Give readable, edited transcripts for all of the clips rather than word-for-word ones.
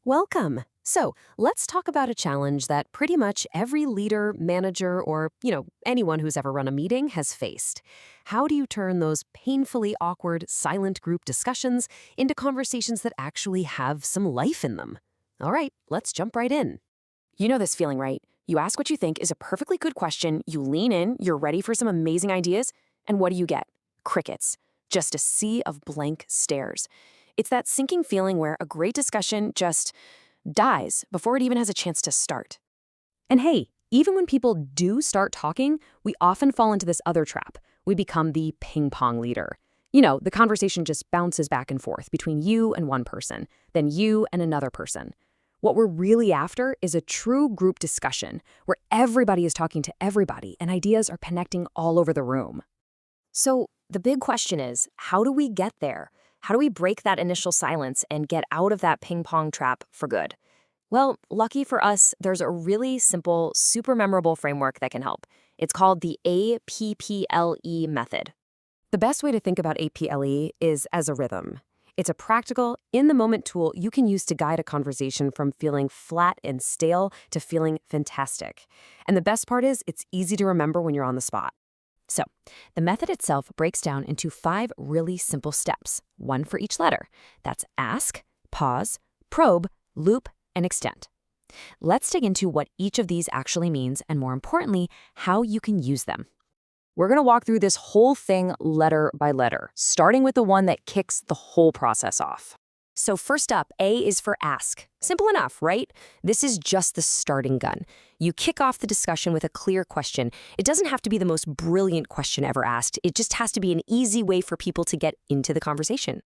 Welcome. So, let's talk about a challenge that pretty much every leader, manager, or, anyone who's ever run a meeting has faced. How do you turn those painfully awkward, silent group discussions into conversations that actually have some life in them? All right, let's jump right in. You know this feeling, right? You ask what you think is a perfectly good question, you lean in, you're ready for some amazing ideas, and what do you get? Crickets. Just a sea of blank stares. It's that sinking feeling where a great discussion just dies before it even has a chance to start. And hey, even when people do start talking, we often fall into this other trap. We become the ping pong leader. The conversation just bounces back and forth between you and one person, then you and another person. What we're really after is a true group discussion where everybody is talking to everybody and ideas are connecting all over the room. So, the big question is, how do we get there? How do we break that initial silence and get out of that ping pong trap for good? Well, lucky for us, there's a really simple, super memorable framework that can help. It's called the APPLE method. The best way to think about APLE is as a rhythm. It's a practical, in-the-moment tool you can use to guide a conversation from feeling flat and stale to feeling fantastic. And the best part is, it's easy to remember when you're on the spot. So, the method itself breaks down into 5 really simple steps, one for each letter. That's ask, pause, probe, loop, and extend. Let's dig into what each of these actually means and, more importantly, how you can use them. We're going to walk through this whole thing letter by letter, starting with the one that kicks the whole process off. So first up, A is for ask. Simple enough, right? This is just the starting gun. You kick off the discussion with a clear question. It doesn't have to be the most brilliant question ever asked. It just has to be an easy way for people to get into the conversation.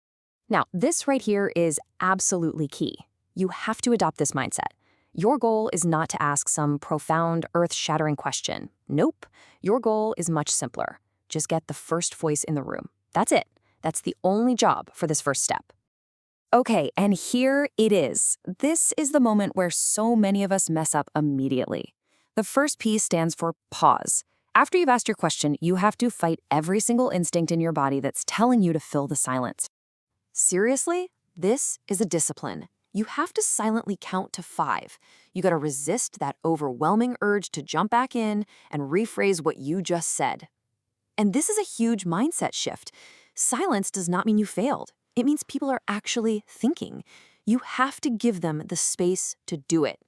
Now, this right here is absolutely key. You have to adopt this mindset. Your goal is not to ask some profound, earth-shattering question. Nope. Your goal is much simpler. Just get the first voice in the room. That's it. That's the only job for this first step. Okay, and here it is. This is the moment where so many of us mess up immediately. The first P stands for pause. After you've asked your question, you have to fight every single instinct in your body that's telling you to fill the silence. Seriously? This is a discipline. You have to silently count to 5. You gotta resist that overwhelming urge to jump back in and rephrase what you just said. And this is a huge mindset shift. Silence does not mean you failed. It means people are actually thinking. You have to give them the space to do it.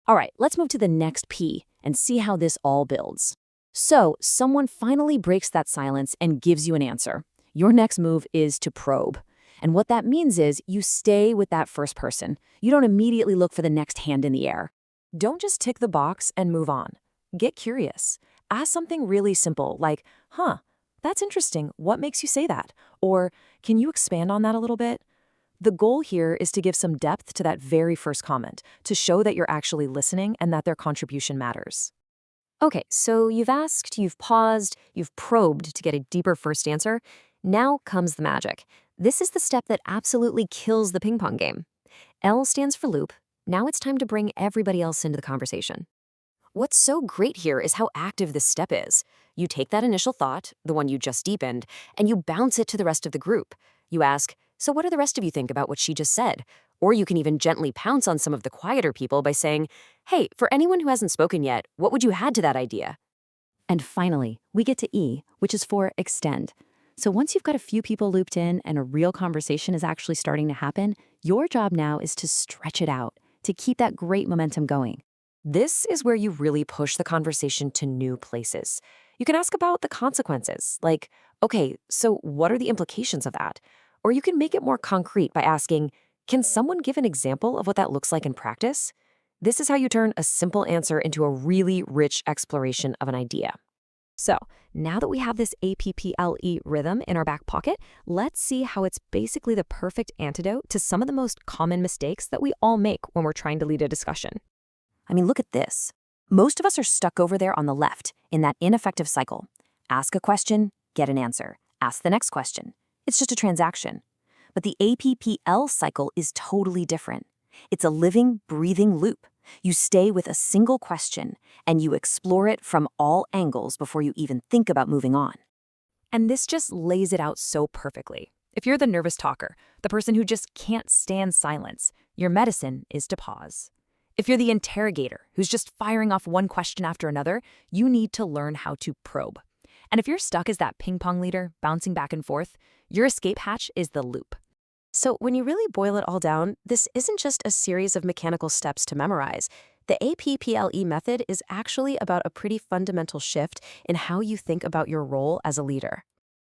All right, let's move to the next P and see how this all builds. So, someone finally breaks that silence and gives you an answer. Your next move is to probe. And what that means is you stay with that first person. You don't immediately look for the next hand in the air. Don't just tick the box and move on. Get curious. Ask something really simple like, that's interesting. What makes you say that? Or, can you expand on that a little bit? The goal here is to give some depth to that very first comment, to show that you're actually listening and that their contribution matters. Okay, so you've asked, you've paused, you've probed to get a deeper first answer. Now comes the magic. This is the step that absolutely kills the ping pong game. L stands for loop. Now it's time to bring everybody else into the conversation. What's so great here is how active this step is. You take that initial thought, the one you just deepened, and you bounce it to the rest of the group. You ask, so what do the rest of you think about what she just said? Or you can even gently pounce on some of the quieter people by saying, hey, for anyone who hasn't spoken yet, what would you add to that idea? And finally, we get to E, which is for extend. So once you've got a few people looped in and a real conversation is actually starting to happen, your job now is to stretch it out, to keep that great momentum going. This is where you really push the conversation to new places. You can ask about the consequences, like, okay, so what are the implications of that? Or you can make it more concrete by asking, can someone give an example of what that looks like in practice? This is how you turn a simple answer into a really rich exploration of an idea. So, now that we have this APPLE rhythm in our back pocket, let's see how it's basically the perfect antidote to some of the most common mistakes that we all make when we're trying to lead a discussion. I mean, look at this. Most of us are stuck over there on the left in that ineffective cycle. Ask a question, get an answer. Ask the next question. It's just a transaction. But the APPL cycle is totally different. It's a living, breathing loop. You stay with a single question, and you explore it from all angles before you even think about moving on. And this just lays it out so perfectly. If you're the nervous talker, the person who just can't stand silence, your medicine is to pause. If you're the interrogator who's just firing off one question after another, you need to learn how to probe. And if you're stuck as that ping pong leader, bouncing back and forth, your escape hatch is the loop. So when you really boil it all down, this isn't just a series of mechanical steps to memorize. The APPLE method is actually about a pretty fundamental shift in how you think about your role as a leader.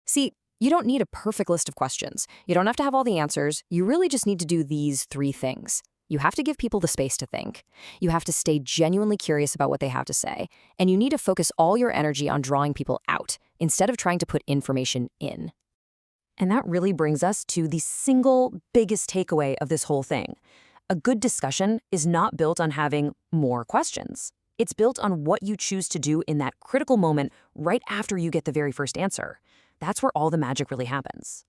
See, you don't need a perfect list of questions. You don't have to have all the answers. You really just need to do these 3 things. You have to give people the space to think. You have to stay genuinely curious about what they have to say. And you need to focus all your energy on drawing people out instead of trying to put information in. And that really brings us to the single biggest takeaway of this whole thing. A good discussion is not built on having more questions. It's built on what you choose to do in that critical moment right after you get the very first answer. That's where all the magic really happens.